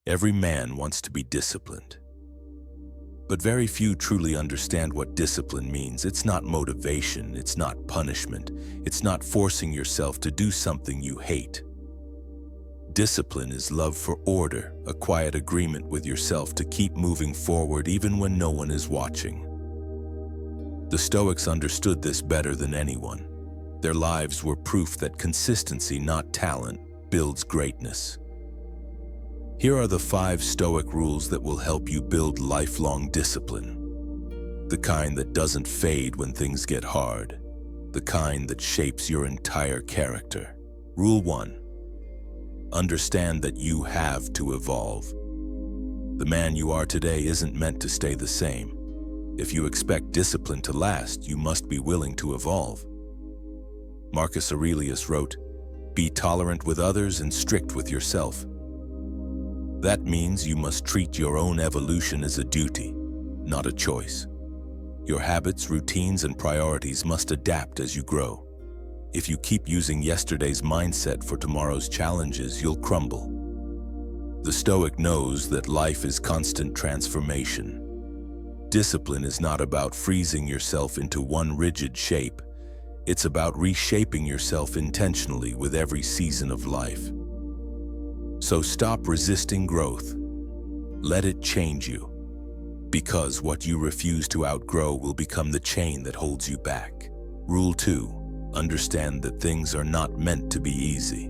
Every man wants to be disciplined. But very few truly understand what discipline means. It's not motivation, it's not punishment, it's not forcing yourself to do something you hate. Discipline is love for order, a quiet agreement with yourself to keep moving forward even when no one is watching. The Stoics understood this better than anyone. Their lives were proof that consistency, not talent, builds greatness. Here are the 5 Stoic rules that will help you build lifelong discipline. The kind that doesn't fade when things get hard. The kind that shapes your entire character. Rule 1. Understand that you have to evolve. The man you are today isn't meant to stay the same. If you expect discipline to last, you must be willing to evolve. Marcus Aurelius wrote, "Be tolerant with others and strict with yourself." That means you must treat your own evolution as a duty, not a choice. Your habits, routines, and priorities must adapt as you grow. If you keep using yesterday's mindset for tomorrow's challenges, you'll crumble. The Stoic knows that life is constant transformation. Discipline is not about freezing yourself into one rigid shape. It's about reshaping yourself intentionally with every season of life. So stop resisting growth. Let it change you. Because what you refuse to outgrow will become the chain that holds you back. Rule 2. Understand that things are not meant to be easy.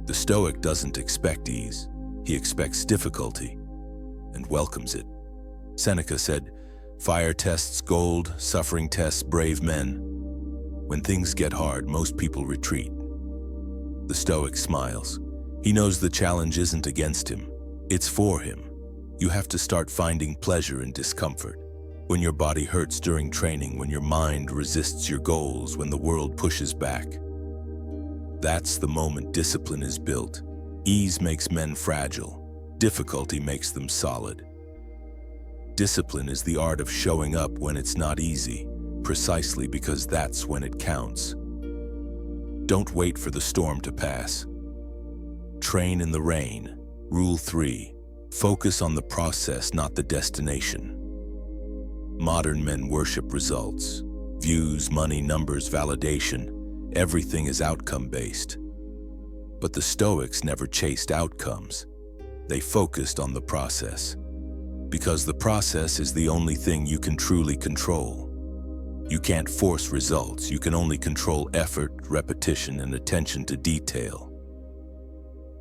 The Stoic doesn't expect ease. He expects difficulty and welcomes it. Seneca said, "Fire tests gold, suffering tests brave men." When things get hard, most people retreat. The Stoic smiles. He knows the challenge isn't against him. It's for him. You have to start finding pleasure in discomfort. When your body hurts during training, when your mind resists your goals, when the world pushes back. That's the moment discipline is built. Ease makes men fragile. Difficulty makes them solid. Discipline is the art of showing up when it's not easy, precisely because that's when it counts. Don't wait for the storm to pass. Train in the rain. Rule 3. Focus on the process, not the destination. Modern men worship results. Views, money, numbers, validation. Everything is outcome-based. But the Stoics never chased outcomes. They focused on the process. Because the process is the only thing you can truly control. You can't force results. You can only control effort, repetition, and attention to detail.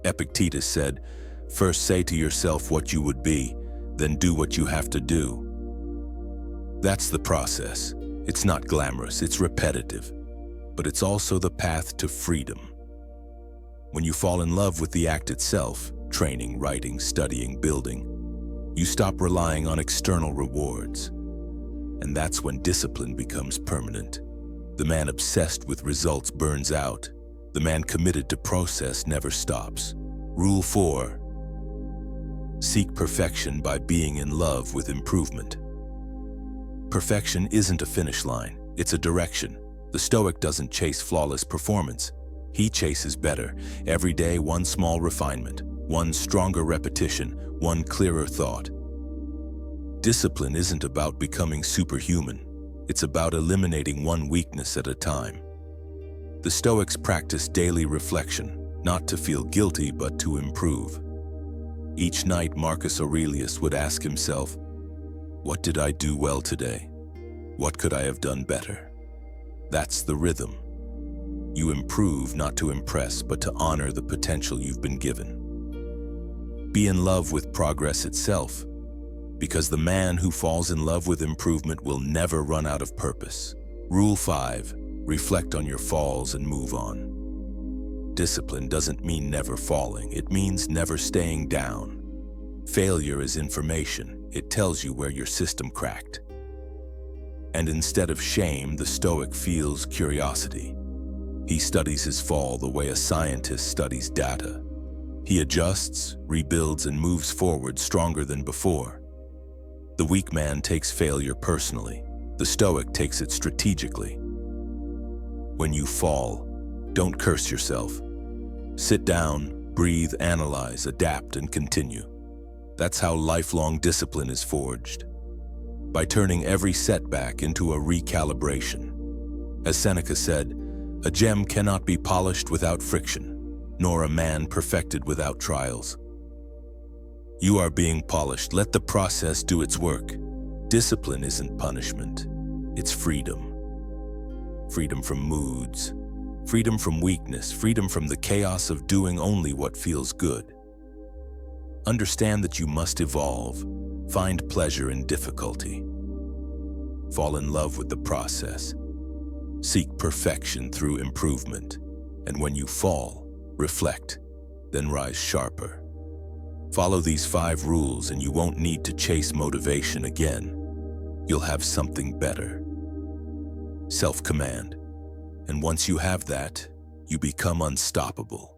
Epictetus said, "First say to yourself what you would be, then do what you have to do." That's the process. It's not glamorous, it's repetitive, but it's also the path to freedom. When you fall in love with the act itself, training, writing, studying, building, you stop relying on external rewards. And that's when discipline becomes permanent. The man obsessed with results burns out. The man committed to process never stops. Rule 4. Seek perfection by being in love with improvement. Perfection isn't a finish line, it's a direction. The Stoic doesn't chase flawless performance. He chases better. Every day, one small refinement, one stronger repetition, one clearer thought. Discipline isn't about becoming superhuman. It's about eliminating one weakness at a time. The Stoics practiced daily reflection, not to feel guilty but to improve. Each night, Marcus Aurelius would ask himself, "What did I do well today? What could I have done better?" That's the rhythm. You improve not to impress, but to honor the potential you've been given. Be in love with progress itself, because the man who falls in love with improvement will never run out of purpose. Rule 5. Reflect on your falls and move on. Discipline doesn't mean never falling, it means never staying down. Failure is information. It tells you where your system cracked. And instead of shame, the Stoic feels curiosity. He studies his fall the way a scientist studies data. He adjusts, rebuilds, and moves forward stronger than before. The weak man takes failure personally. The Stoic takes it strategically. When you fall, don't curse yourself. Sit down, breathe, analyze, adapt, and continue. That's how lifelong discipline is forged, by turning every setback into a recalibration. As Seneca said, a gem cannot be polished without friction, nor a man perfected without trials. You are being polished. Let the process do its work. Discipline isn't punishment. It's freedom. Freedom from moods, freedom from weakness, freedom from the chaos of doing only what feels good. Understand that you must evolve, find pleasure in difficulty, fall in love with the process, seek perfection through improvement, and when you fall, reflect, then rise sharper. Follow these 5 rules and you won't need to chase motivation again. You'll have something better. Self-command. And once you have that, you become unstoppable.